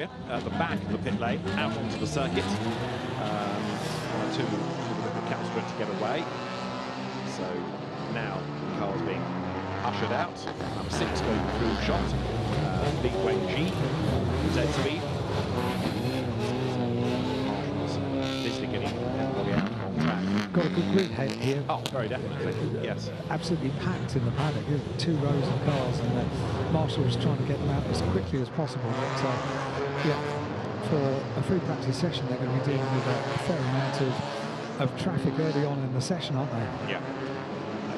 At the back of the pit lane, out onto the circuit. Two Macau to get away. So now the car's being ushered out. Number 6 going through shot. Li Wenji, Z speed. Basically getting everybody out on track. Got a good grid head here. Oh, very definitely. Yes. Absolutely packed in the paddock. 2 rows of cars, and Marshall was trying to get them out as quickly as possible. But yeah, for a free practice session, they're going to be dealing with a fair amount of traffic early on in the session, aren't they? Yeah.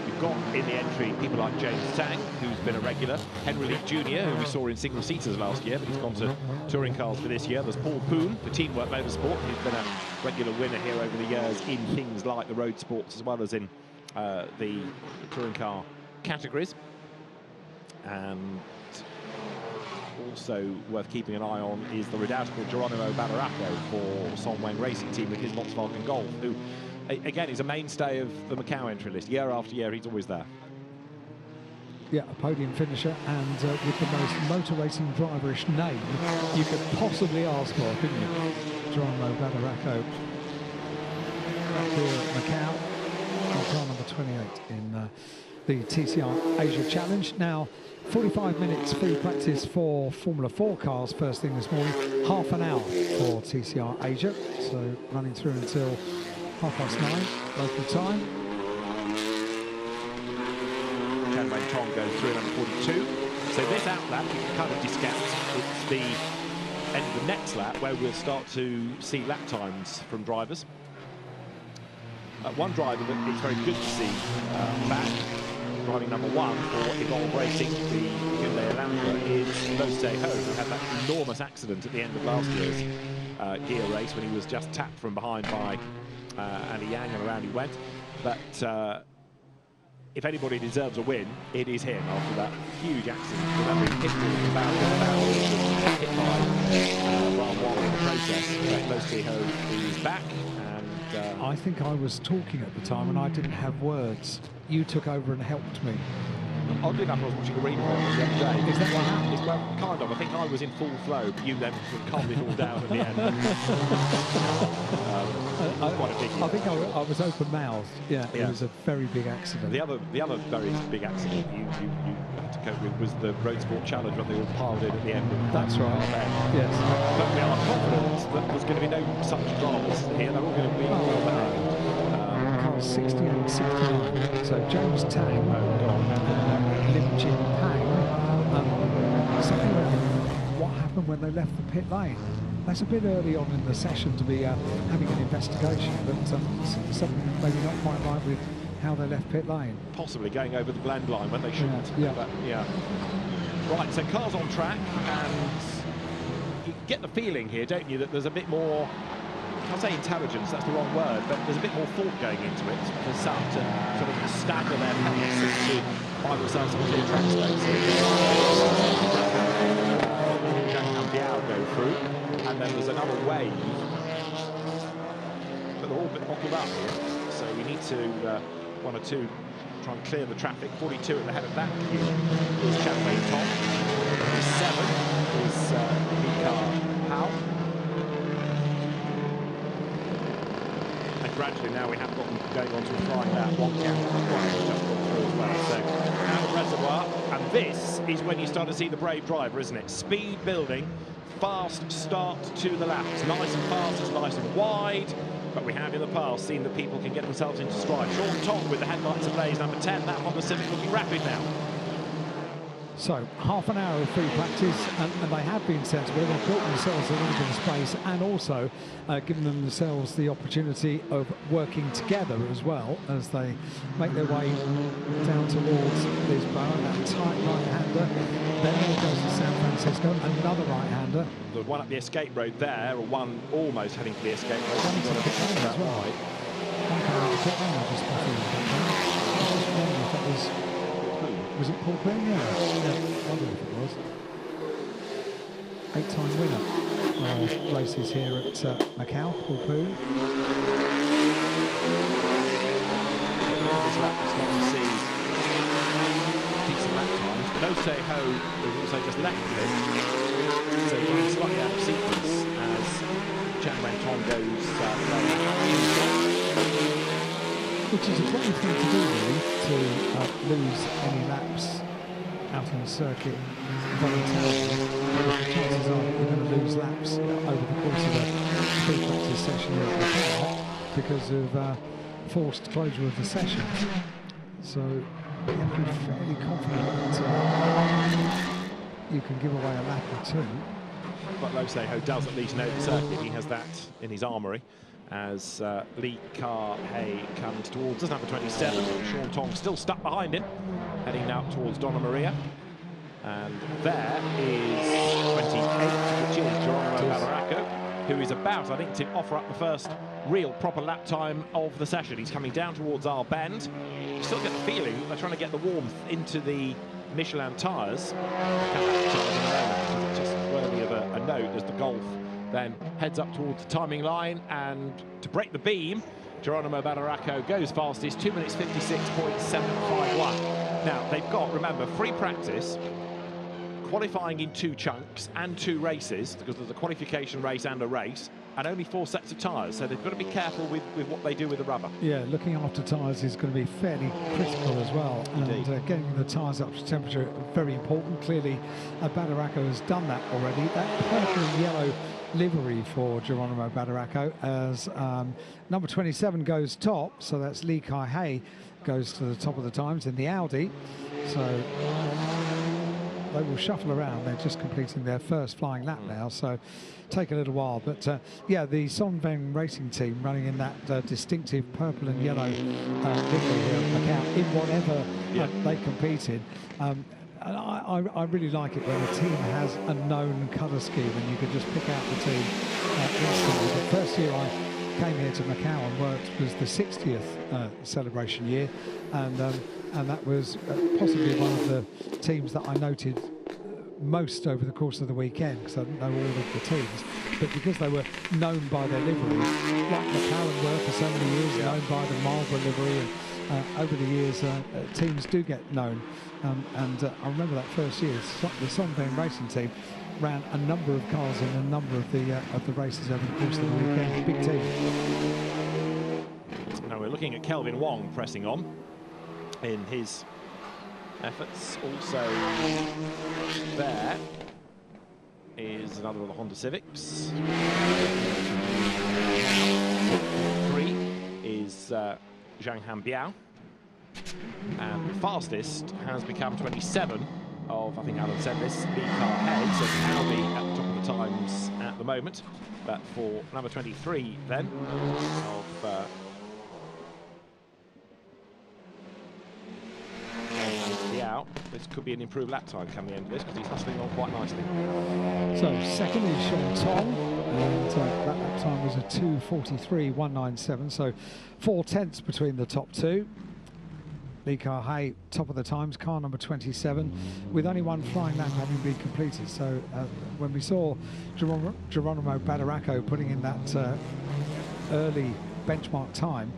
We've got in the entry people like James Tang, who's been a regular, Henry Lee Jr., who we saw in single-seaters last year, but he's gone to touring cars for this year. There's Paul Poon for Teamwork Motorsport, who's been a regular winner here over the years in things like the road sports as well as in the touring car categories. And also worth keeping an eye on is the redoubtable Geronimo Bararaco for Song Weng Racing Team with his Volkswagen Golf, who again is a mainstay of the Macau entry list. Year after year, he's always there. Yeah, a podium finisher, and with the most motor racing driverish name you could possibly ask for, couldn't you? Geronimo Bararaco here at Macau, car number 28 in the Tcr Asia Challenge. Now, 45 minutes free practice for Formula 4 cars first thing this morning, half an hour for Tcr Asia, so running through until 9:30 local time. Chen Wei Tong goes through number 42. So this outlap you can kind of discount. It's the end of the next lap where we'll start to see lap times from drivers. One driver that it's very good to see back, driving number 1 for Evolve Racing, the Hyundai Elantra, is Lo Se-ho, who had that enormous accident at the end of last year's gear race when he was just tapped from behind by Andy Yang, and around he went. But if anybody deserves a win, it is him after that huge accident. Remember, he hit the barrel, was hit by Ram Wall in the process. Lo Se-ho is back. I think I was talking at the time and I didn't have words. You took over and helped me. Oddly enough, I was watching a reading the other day. Is that what happened? Well, kind of. I think I was in full flow, but you then calmed it all down at the end. Quite a big I think I was open-mouthed. Yeah, it was a very big accident. The other very big accident you had to cope with was the Road Sport Challenge when they all piled in at the end. That's right. Yes. But we are confident that there's going to be no such dramas here. They're all going to be well behaved. Cars 68, 69. So James Tang, Lim Jin Pang. Something like what happened when they left the pit lane. That's a bit early on in the session to be having an investigation, but something maybe not quite right with how they left pit lane. Possibly going over the blend line when they shouldn't. Yeah. But, yeah. Right, so cars on track, and you get the feeling here, don't you, that there's a bit more, I can't say intelligence, that's the wrong word, but there's a bit more thought going into it for some to sort of stagger their pace and to find themselves some clear track space. Go through, and then there's another wave, but they're all a bit bottled up here, so we need to 1 or 2 try and clear the traffic. 42 at the head of that queue is Chen Wei Tong. 7 is Mika Hao. And gradually now we have gotten going on to a flying lap. One gap has just gone through as well. So out of reservoir, and this is when you start to see the brave driver, isn't it? Speed building. Fast start to the lap. It's nice and fast, it's nice and wide, but we have in the past seen that people can get themselves into stride. Sean Tong with the headlights ablaze, number 10, that Honda Civic looking rapid now. So, half an hour of free practice, and they have been sensible. They've built themselves a little bit of space, and also given themselves the opportunity of working together as well as they make their way down towards Lisbon. That tight right-hander. Then there goes to San Francisco, another right-hander. The one up the escape road there, or one almost heading for the escape road. One to the pit lane as well. One coming to the pit lane, I just spotted the pit lane. I was just wondering if that was it Paul Prix? Yeah, I wonder if it was. 8-time winner of races here at Macau, Paul Prix. This lap is not to see decent lap times. Lo Se-ho has also just left it, so he's slightly out of sequence as Chang Wen-tong goes which is a great thing to do, really, to lose any laps out on the circuit voluntarily. The chances are that you're going to lose laps over the course of a pre-practice session here at Macau because of forced closure of the session. So you have to be fairly confident that you can give away a lap or two. But Lo Se-ho does at least know the circuit. He has that in his armoury as Lee Ka-hei comes towards us, number 27. Sean Tong still stuck behind him, heading now towards Donna Maria. And there is 28, which is Geronimo Bararaco, who is about, I think, to offer up the first real proper lap time of the session. He's coming down towards our bend. You still get the feeling they're trying to get the warmth into the Michelin tyres. It's just worthy of a note as the Golf then heads up towards the timing line, and to break the beam, Geronimo Bararaco goes fastest, 2 minutes 56.751. Now, they've got, remember, free practice, qualifying in 2 chunks and 2 races, because there's a qualification race and a race, and only 4 sets of tyres, so they've got to be careful with what they do with the rubber. Yeah, looking after tyres is going to be fairly critical as well. Indeed. And getting the tyres up to temperature, very important. Clearly, Badaraco has done that already. That purple and yellow livery for Geronimo Badaraco as number 27 goes top, so that's Lee Kai-hei goes to the top of the times in the Audi. So they will shuffle around. They're just completing their first flying lap now, so take a little while. But yeah, the Sonveng racing team running in that distinctive purple and yellow livery here at Macau in whatever they compete in. And I really like it when a team has a known colour scheme and you can just pick out the team instantly. The first year I came here to Macau and worked was the 60th celebration year, and that was possibly one of the teams that I noted most over the course of the weekend, because I didn't know all of the teams, but because they were known by their livery, like McLaren were for so many years, known by the Marlborough livery, and over the years teams do get known. And I remember that first year, the Sonveng racing team ran a number of cars in a number of the races over the course of the weekend. Big team. Now we're looking at Kelvin Wong pressing on in his efforts. Also there is another of the Honda Civics. 3 is Zhang Hanbiao. And the fastest has become 27 of, I think Alan said this, Lee Ka-hei, so Audi at the top of the times at the moment. But for number 23 then, of Liao, this could be an improved lap time come the end of this, because he's hustling on quite nicely. So second is Sean Tong, and that lap time was a 2:43.197, so 4 tenths between the top 2. Lee Ka-hei, top of the times, car number 27, with only 1 flying lap having been completed. So when we saw Geronimo Badaraco putting in that early benchmark time,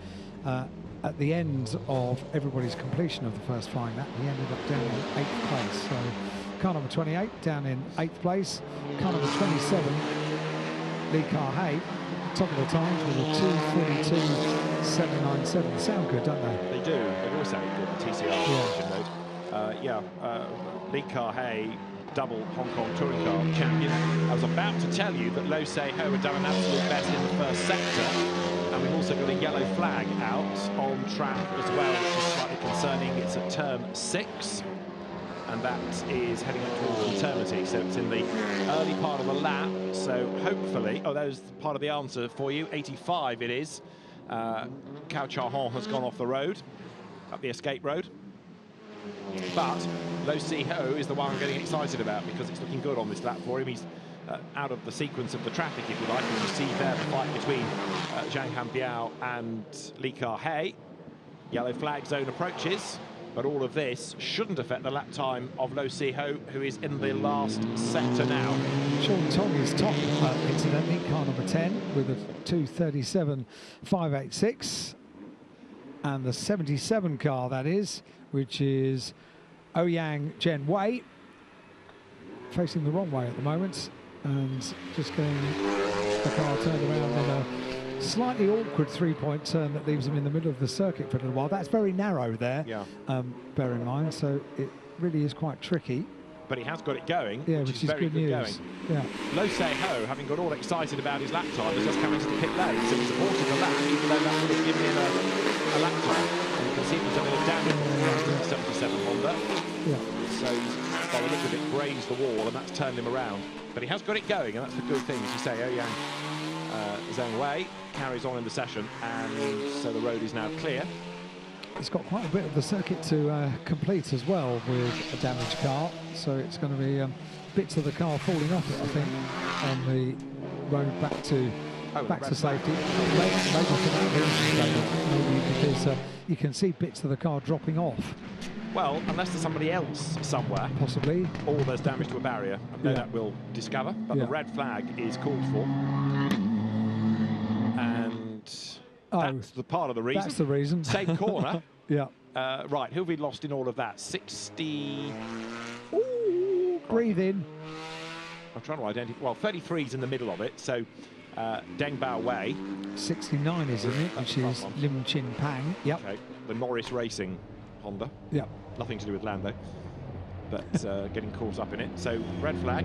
at the end of everybody's completion of the first flying lap, he ended up down in 8th place. So car number 28 down in 8th place. Car number 27, Lee Ka-hei, top of the times with a 2:42.797. Sound good, don't they? They do. They always sound good. The TCR Lee Ka-hei, double Hong Kong touring car champion. I was about to tell you that Lo Se-ho had done an absolute best in the first sector, and we've also got a yellow flag out on track as well, which is slightly concerning. It's at turn 6. And that is heading up towards eternity, so it's in the early part of the lap. So hopefully, oh, there's part of the answer for you. 85 it is. Cao Chahon has gone off the road, up the escape road. But Lo Se-ho is the one I'm getting excited about, because it's looking good on this lap for him. He's out of the sequence of the traffic, if you like. You see there the fight between Zhang Hanbiao and Lee Ka-hei. Yellow flag zone approaches. But all of this shouldn't affect the lap time of Lo Se-ho, who is in the last sector now. Sean Tong is top, incidentally, car number 10, with a 2:37.586. And the 77 car, that is, which is Ouyang Jen Wei facing the wrong way at the moment and just getting the car turned around in a slightly awkward three-point turn that leaves him in the middle of the circuit for a little while. That's very narrow there, bear in mind, so it really is quite tricky. But he has got it going, which is very good good news. going. Lo Se-ho, having got all excited about his lap time, has just come into the pit lane, so he's aborted the lap, even though that would have given him a lap time. And you can see he's done a bit of damage to the 77 Honda. So he's, by the look of it, grazed the wall, and that's turned him around. But he has got it going, and that's the good thing, as you say. Ouyang Zheng Wei carries on in the session, and so the road is now clear. It's got quite a bit of the circuit to complete as well with a damaged car, so it's going to be bits of the car falling off it, I think, on the road back to safety. Maybe for that reason, because you can see bits of the car dropping off. Well, unless there's somebody else somewhere, possibly, or there's damage to a barrier, and that we'll discover. But the red flag is called for, and that's the part of the reason. That's the reason. Same corner. Right, who have we lost in all of that? 60. Ooh, breathe in. I'm trying to identify. Well, 33's in the middle of it. So Deng Bao Wei. 69, isn't it? Which is Lim Chin Pang. Okay. The Norris Racing Honda. Nothing to do with Lando, but getting caught up in it. So red flag.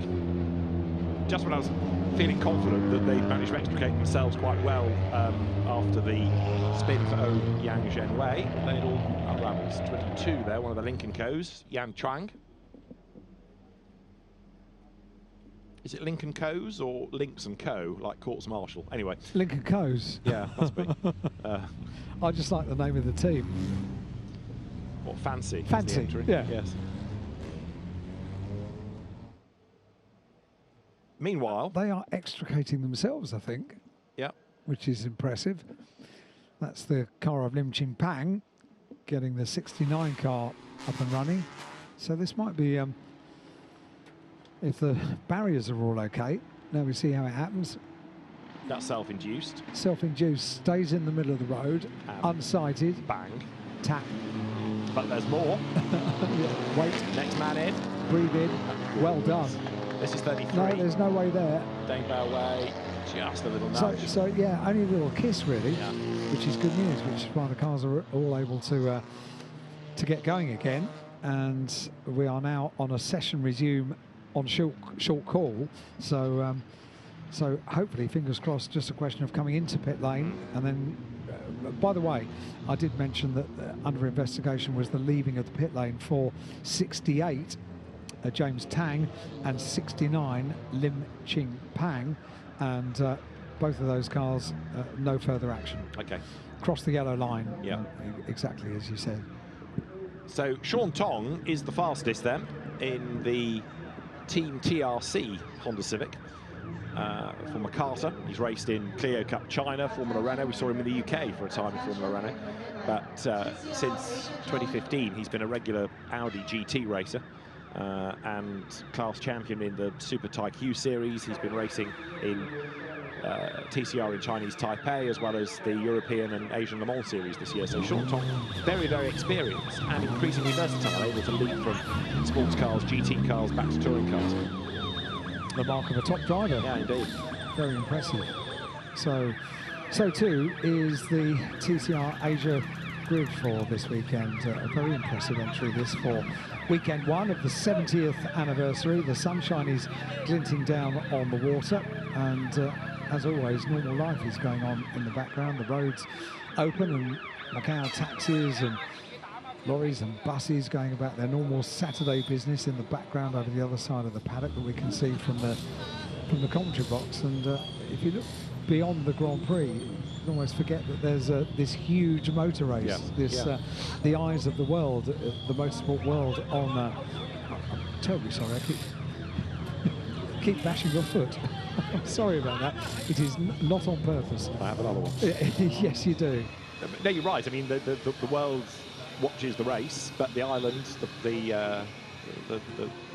Just when I was feeling confident that they managed to extricate themselves quite well after the spin for Ouyang Zheng Wei, then it all unravels. 22 there, one of the Lincoln Co's, Yan Chuang. Is it Lincoln Co's or Links and Co, like Courts Marshall? Anyway. Lincoln Co's? Yeah, must be. I just like the name of the team. What, Fancy? Fancy, yeah. Yes. Meanwhile, they are extricating themselves, I think. Which is impressive. That's the car of Lim Chin Pang getting the 69 car up and running. So this might be, if the barriers are all okay, now we see how it happens. That's self-induced. Self-induced, stays in the middle of the road, unsighted. Bang. Tap. But there's more. Wait. Next man in. Breathe in. Well done. This is 33. No, there's no way there. Deng Bao Wei, just a little nudge. So yeah, only a little kiss really, which is good news, which is why the cars are all able to get going again. And we are now on a session resume on short call. So so hopefully, fingers crossed, just a question of coming into pit lane. And then, by the way, I did mention that under investigation was the leaving of the pit lane for 68. James Tang, and 69 Lim Chin Pang, and both of those cars no further action. Okay. Cross the yellow line. Exactly as you said. So Sean Tong is the fastest then in the Team TRC Honda Civic for MacArthur. He's raced in Clio Cup China, Formula Renault. We saw him in the UK for a time in Formula Renault, but since 2015 he's been a regular Audi GT racer. And class champion in the Super Taikyu series. He's been racing in TCR in Chinese Taipei, as well as the European and Asian Le Mans series this year. So Sean Tong, very, very experienced and increasingly versatile, able to leap from sports cars, GT cars, back to touring cars. The mark of a top driver. Yeah, indeed. Very impressive. So too is the TCR Asia grid for this weekend. A very impressive entry this for weekend one of the 70th anniversary. The sunshine is glinting down on the water, and as always, normal life is going on in the background. The roads open, and Macau taxis and lorries and buses going about their normal Saturday business in the background over the other side of the paddock that we can see from the commentary box. And if you look beyond the Grand Prix, you can almost forget that there's this huge motor race, the eyes of the world, the motorsport world on. I'm terribly sorry, I keep bashing your foot. I'm sorry about that. It is not on purpose. I have another one. Yes, you do. No, you're right. I mean, the world watches the race, but the island, the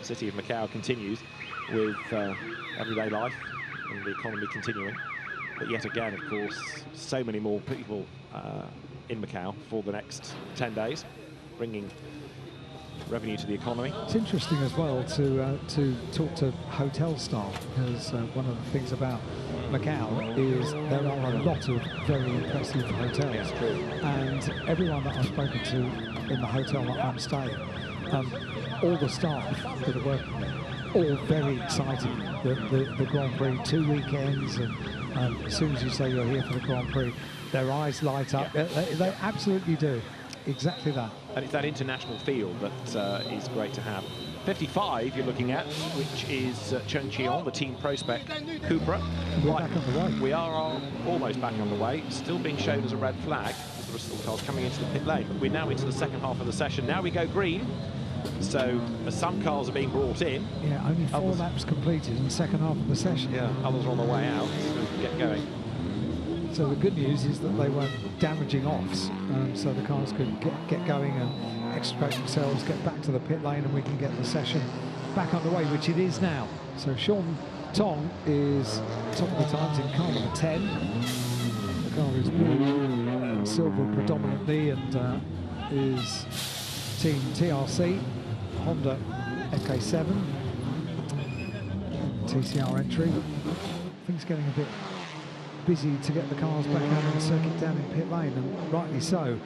city of Macau continues with everyday life and the economy continuing. But yet again, of course, so many more people in Macau for the next 10 days, bringing revenue to the economy. It's interesting as well to talk to hotel staff, because one of the things about Macau is there are a lot of very impressive hotels. Yes, true. And everyone that I've spoken to in the hotel that I'm staying, all the staff that are working there, all very excited. The Grand Prix, 2 weekends, and as soon as you say you're here for the Grand Prix, their eyes light up. Yeah. They absolutely do. Exactly that. And it's that international feel that is great to have. 55 you're looking at, which is Chen Qiong, the team prospect Cupra. We're back on the way. We are almost back on the way, still being shown as a red flag. There are still cars coming into the pit lane, but we're now into the second half of the session. Now we go green, so some cars are being brought in. Yeah, only 4 laps completed in the second half of the session. Yeah, others are on the way out, so we can get going. So the good news is that they weren't damaging offs, so the cars could get going and extricate themselves, get back to the pit lane, and we can get the session back underway, which it is now. So Sean Tong is top of the times in car number 10. The car is blue and silver predominantly, and is Team TRC, Honda FK7, Tcr entry. Things getting a bit busy to get the cars back out on the circuit down in pit lane, and rightly so.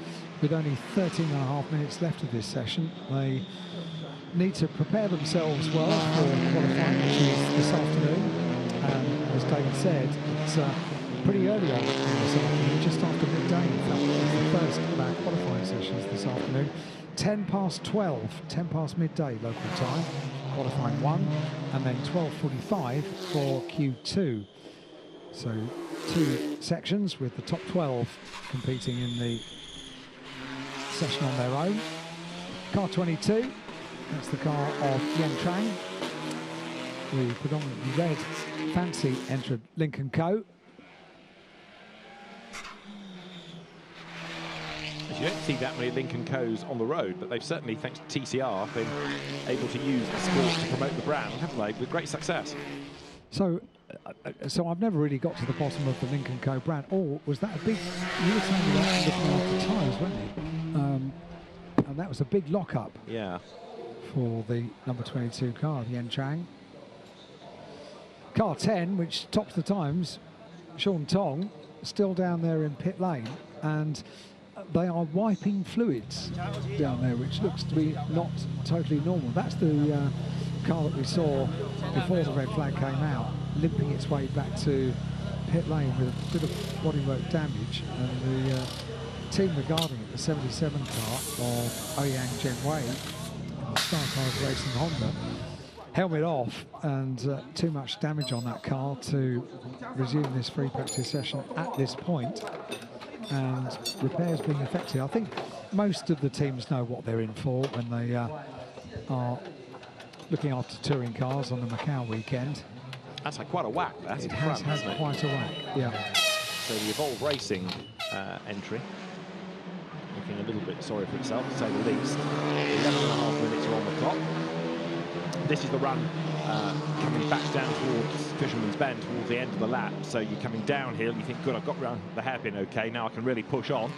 With only 13.5 minutes left of this session, they need to prepare themselves well for qualifying, which is this afternoon. And as David said, it's pretty early on this afternoon, just after midday. In fact, it's the first of our qualifying sessions this afternoon. 10 past 12, 10 past midday local time, qualifying 1, and then 12:45 for Q2. So 2 sections with the top 12 competing in the session on their own. Car 22, that's the car of Yen Trang, the predominantly red fancy entered Lincoln Co. You don't see that many Lincoln Co's on the road, but they've certainly, thanks to TCR, been able to use the sport to promote the brand, haven't they, with great success. So I've never really got to the bottom of the Lincoln Co brand. Or was that a big, you were telling me that looking after tyres, weren't you? And that was a big lock-up. Yeah. For the number 22 car, the Yen Trang. Car 10, which tops the times, Sean Tong, still down there in pit lane, and they are wiping fluids down there, which looks to be not totally normal. That's the car that we saw before the red flag came out, limping its way back to pit lane with a bit of bodywork damage, and the team regarding it, the 77 car of Ouyang Zhenwei, Star Cars Racing Honda, helmet off, and too much damage on that car to resume this free practice session at this point, and repairs being effected. I think most of the teams know what they're in for when they are looking after touring cars on the Macau weekend. That's had quite a whack, that. It has had quite a whack, yeah. So the Evolve Racing entry, looking a little bit sorry for itself, to say the least. 11.5 minutes are on the clock. This is the run coming back down towards Fisherman's Bend, towards the end of the lap. So you're coming downhill, you think, good, I've got around the hairpin okay, now I can really push on.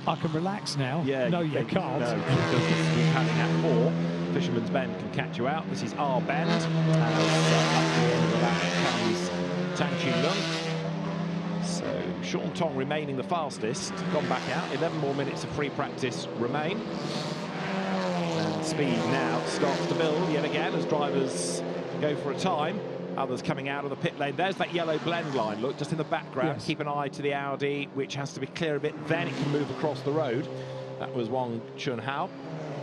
I can relax now. Yeah, no, you can't. No, because you're padding at 4. Fisherman's Bend can catch you out. This is our bend. Up to the end of the lap comes Tan Chi Lung. So Sean Tong remaining the fastest, gone back out. 11 more minutes of free practice remain. And speed now starts to build yet again as drivers go for a time. Others coming out of the pit lane. There's that yellow blend line, look, just in the background. Yes. Keep an eye to the Audi, which has to be clear a bit, then it can move across the road. That was Wang Chunhao.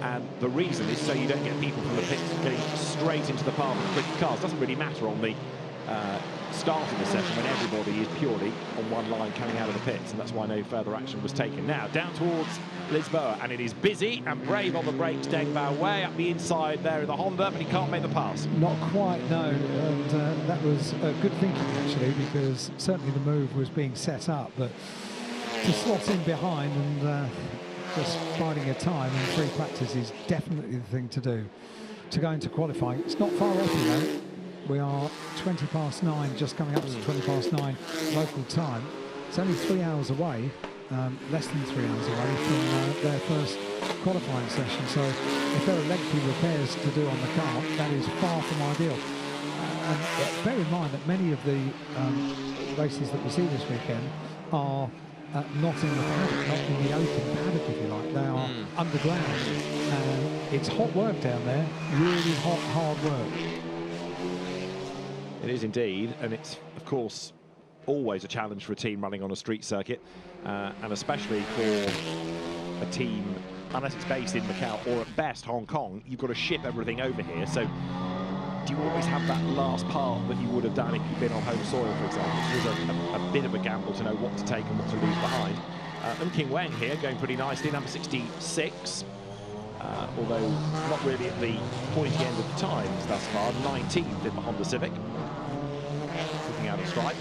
And the reason is so you don't get people from the pits getting straight into the path of the quick cars. Doesn't really matter on the start of the session when everybody is purely on one line coming out of the pits, and that's why no further action was taken. Now down towards Lisboa, and it is busy and brave on the brakes. Deng Bao way up the inside there in the Honda, but he can't make the pass. Not quite, no, and that was good thinking actually, because certainly the move was being set up, but to slot in behind and just biding your time in free practice is definitely the thing to do to go into qualifying. It's not far off, you know. We are 20 past 9, just coming up to 20 past 9 local time. It's only 3 hours away, less than 3 hours away from their first qualifying session. So if there are lengthy repairs to do on the car, that is far from ideal. And bear in mind that many of the races that we see this weekend are not in the paddock, not in the open paddock, if you like. They are underground, and it's hot work down there, really hot, hard work. It is indeed, and it's, of course, always a challenge for a team running on a street circuit, and especially for a team, unless it's based in Macau or at best Hong Kong, you've got to ship everything over here. So do you always have that last part that you would have done if you'd been on home soil, for example? It was a bit of a gamble to know what to take and what to leave behind. And King Weng here going pretty nicely, number 66. Although not really at the pointy end of the times thus far, 19th in the Honda Civic. Looking out of stripe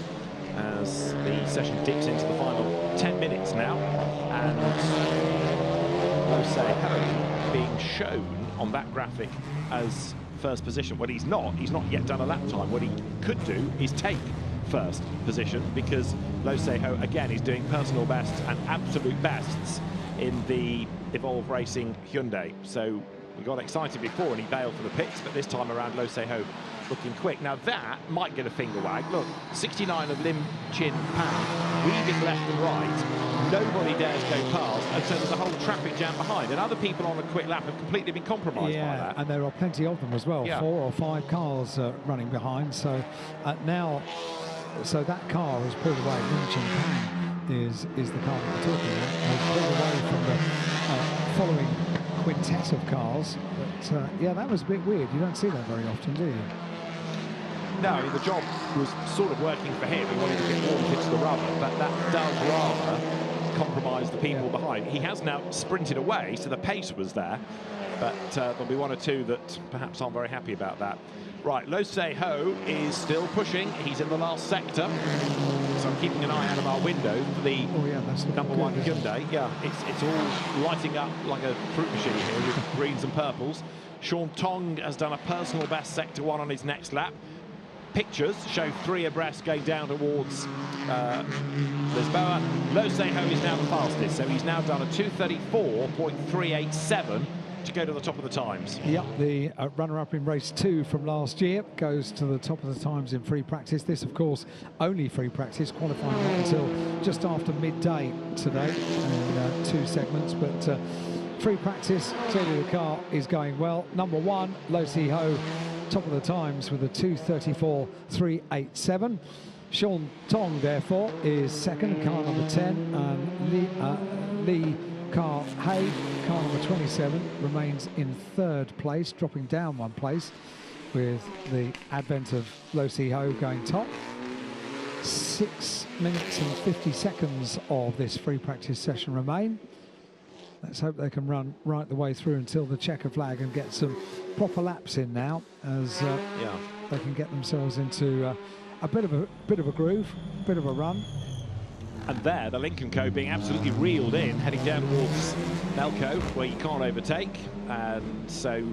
as the session dips into the final 10 minutes now. And Jose Ho being shown on that graphic as first position. Well, he's not yet done a lap time. What he could do is take first position, because Jose Ho again is doing personal bests and absolute bests in the Evolve Racing Hyundai. So we got excited before and he bailed for the pits, but this time around Jose Ho looking quick. Now that might get a finger wag. Look, 69 of Lim Chin Pan weaving left and right. Nobody dares go past, and so there's a whole traffic jam behind, and other people on a quick lap have completely been compromised by that. And there are plenty of them as well. 4 or 5 cars running behind. So now, so that car has pulled away. Lim Chin Pan is the car that we're talking about. Has pulled away from the following quintet of cars. But yeah, that was a bit weird. You don't see that very often, do you? No, I mean, the job was sort of working for him. He wanted to get warmed into the rubber, but that does rather compromise the people behind. He has now sprinted away, so the pace was there, but there'll be 1 or 2 that perhaps aren't very happy about that. Right, Jose Ho is still pushing. He's in the last sector, so I'm keeping an eye out of our window for the number 1 Hyundai. Yeah, it's all lighting up like a fruit machine here with greens and purples. Sean Tong has done a personal best sector 1 on his next lap. Pictures show 3 abreast going down towards Lisboa. Jose Ho is now the fastest, so he's now done a 2:34.387 to go to the top of the times. Yep, the runner-up in race 2 from last year goes to the top of the times in free practice. This, of course, only free practice, qualifying not until just after midday today in 2 segments, but free practice, clearly the car is going well. Number 1, Jose Ho, top of the times with a 2:34.387. Sean Tong, therefore, is second, car number 10, and Lee Car Hay, car number 27, remains in 3rd place, dropping down 1 place with the advent of Jose Ho going top. 6 minutes and 50 seconds of this free practice session remain. Let's hope they can run right the way through until the checker flag and get some proper laps in now, as they can get themselves into a bit of a groove, bit of a run. And there, the Lincoln Co being absolutely reeled in, heading down towards Melco, where you can't overtake. And so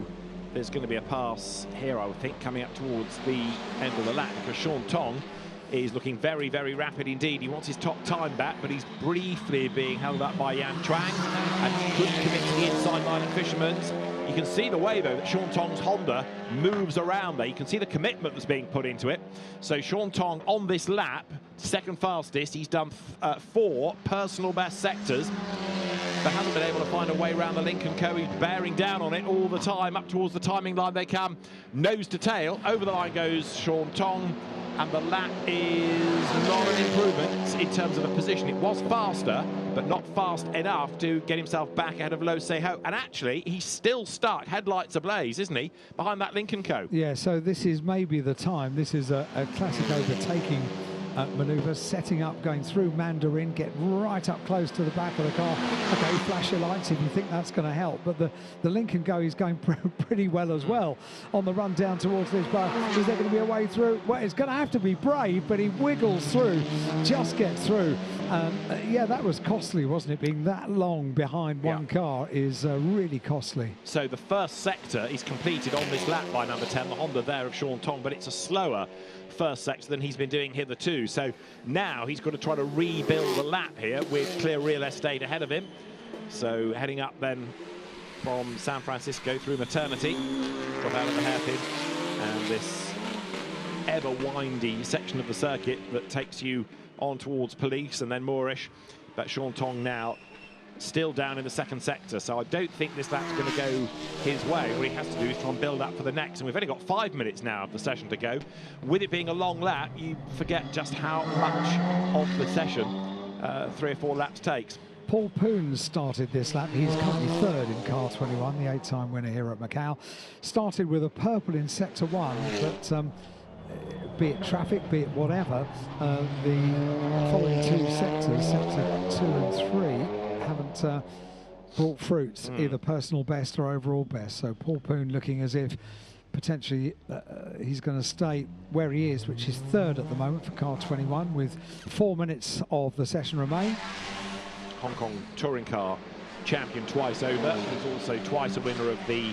there's going to be a pass here, I would think, coming up towards the end of the lap, because Sean Tong is looking very, very rapid indeed. He wants his top time back, but he's briefly being held up by Yan Chuang and couldn't commit to the inside line at Fisherman's. You can see the way, though, that Sean Tong's Honda moves around there. You can see the commitment that's being put into it. So Sean Tong on this lap, second fastest. He's done 4 personal best sectors, but hasn't been able to find a way around the Lincoln Co. He's bearing down on it all the time. Up towards the timing line they come, nose to tail. Over the line goes Sean Tong, and the lap is not an improvement in terms of the position. It was faster, but not fast enough to get himself back ahead of Jose Ho. And actually, he's still stuck, headlights ablaze, isn't he, behind that Lincoln Co. Yeah, so this is maybe the time. This is a classic overtaking manoeuvre, setting up, going through Mandarin, get right up close to the back of the car. Okay, flash your lights if you think that's going to help, but the Lincoln Co is going pretty well as well on the run down towards Lisboa. Is there going to be a way through? Well, it's going to have to be brave, but he wiggles through, just gets through. Yeah, that was costly, wasn't it? Being that long behind one car is really costly. So the first sector is completed on this lap by number 10, the Honda there of Sean Tong, but it's a slower first sector than he's been doing hitherto. So now he's got to try to rebuild the lap here with clear real estate ahead of him. So heading up then from San Francisco through maternity, got out of the hairpin, and this ever windy section of the circuit that takes you on towards Police and then Moorish. But Sean Tong now still down in the second sector, so I don't think this lap's going to go his way. What he has to do is try and build up for the next, and we've only got 5 minutes now of the session to go. With it being a long lap, you forget just how much of the session 3 or 4 laps takes. Paul Poon started this lap. He's currently third in car 21, the 8-time winner here at Macau. Started with a purple in sector 1, but be it traffic, be it whatever, the following 2 sectors, sector 2 and 3, haven't brought fruits, either personal best or overall best. So Paul Poon looking as if potentially he's going to stay where he is, which is third at the moment for car 21, with 4 minutes of the session remain. Hong Kong touring car champion twice over. He's also twice a winner of the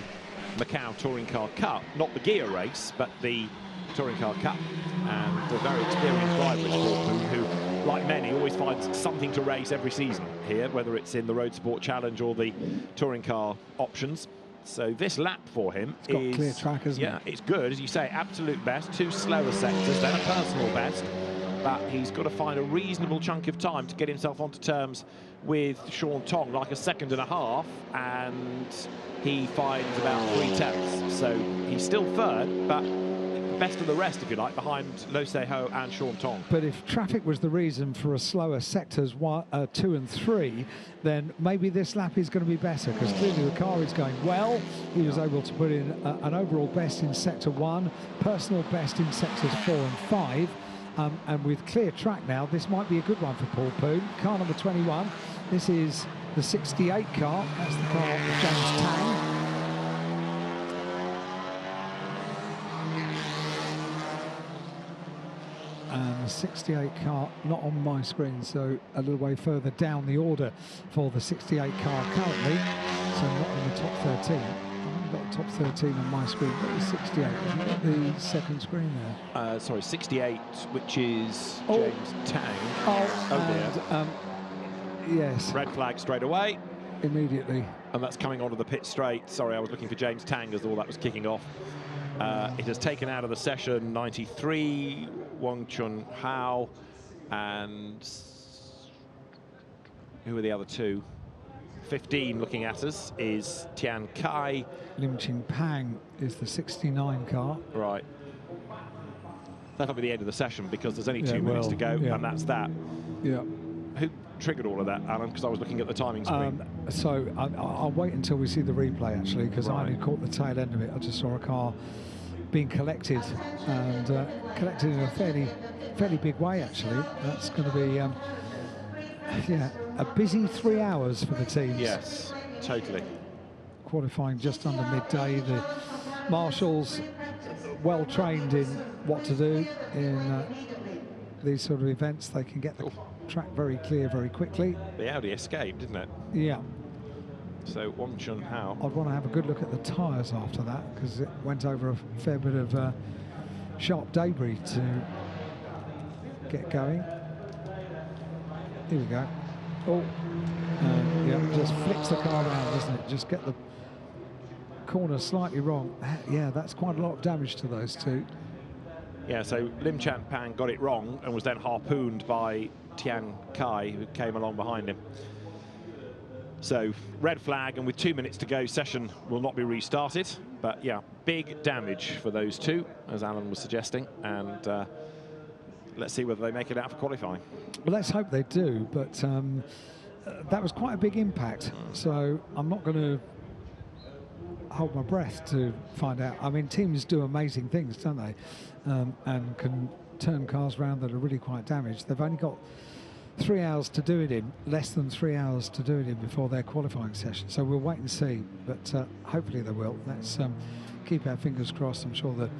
Macau Touring Car Cup, not the gear race, but the Touring Car Cup, and a very experienced driver is Paul Poon, who, like many, always finds something to race every season here, whether it's in the Road Sport Challenge or the touring car options. So this lap for him it's got clear track, isn't it? Yeah, it's good, as you say, absolute best, 2 slower sectors, then a personal best, but he's got to find a reasonable chunk of time to get himself onto terms with Sean Tong, like a 1.5 seconds, and he finds about 3/10. So he's still third, but best of the rest, if you like, behind Lo Se-ho and Sean Tong. But if traffic was the reason for a slower sectors 2 and 3, then maybe this lap is going to be better, because clearly the car is going well. He was able to put in an overall best in sector 1, personal best in sectors 4 and 5, and with clear track now, this might be a good one for Paul Poon. Car number 21, this is the 68 car, that's the car of James Tang. And the 68 car not on my screen, so a little way further down the order for the 68 car currently, so not in the top 13. I've got top 13 on my screen, but it's 68. Have you got the second screen there? Sorry, 68, which is James Tang. Yes. Red flag straight away. Immediately. And that's coming onto the pit straight. Sorry, I was looking for James Tang as all that was kicking off. It has taken out of the session 93, Wong Chun Hao, and who are the other 2? 15 looking at us is Tian Kai. Lim Ching Pang is the 69 car. Right. That'll be the end of the session, because there's only 2 minutes to go, and that's that. Yeah. Who triggered all of that, Alan? Because I was looking at the timing screen. So I'll wait until we see the replay, actually, because I only caught the tail end of it. I just saw a car being collected, and collected in a fairly big way, actually. That's going to be a busy 3 hours for the teams. Yes, totally. Qualifying just under midday. The marshals well trained in what to do in these sort of events. They can get the track very clear very quickly. The Audi escaped, didn't it? Yeah. So Wong Chun Hao. I'd want to have a good look at the tyres after that, because it went over a fair bit of sharp debris to get going. Here we go. Yeah, just flicks the car around, doesn't it? Just get the corner slightly wrong. Yeah, that's quite a lot of damage to those 2. Yeah, so Lim Chan Pang got it wrong and was then harpooned by Tian Kai, who came along behind him. So red flag, and with 2 minutes to go, session will not be restarted. But yeah, big damage for those 2, as Alan was suggesting, and let's see whether they make it out for qualifying. Well, let's hope they do, but that was quite a big impact, so I'm not going to hold my breath to find out. I mean, teams do amazing things, don't they? And can turn cars around that are really quite damaged. They've only got 3 hours to do it in, less than 3 hours to do it in before their qualifying session. So we'll wait and see, but hopefully they will. Let's keep our fingers crossed. I'm sure the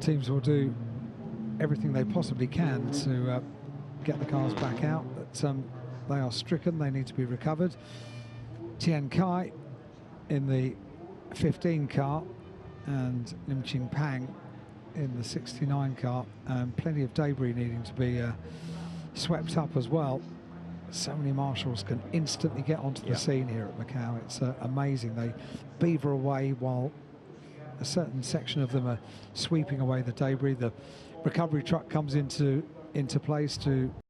teams will do everything they possibly can to get the cars back out, but they are stricken. They need to be recovered. Tian Kai in the 15 car and Lim Ching Pang in the 69 car, and plenty of debris needing to be swept up as well. So many marshals can instantly get onto the scene here at Macau. It's amazing. They beaver away while a certain section of them are sweeping away the debris. The recovery truck comes into place to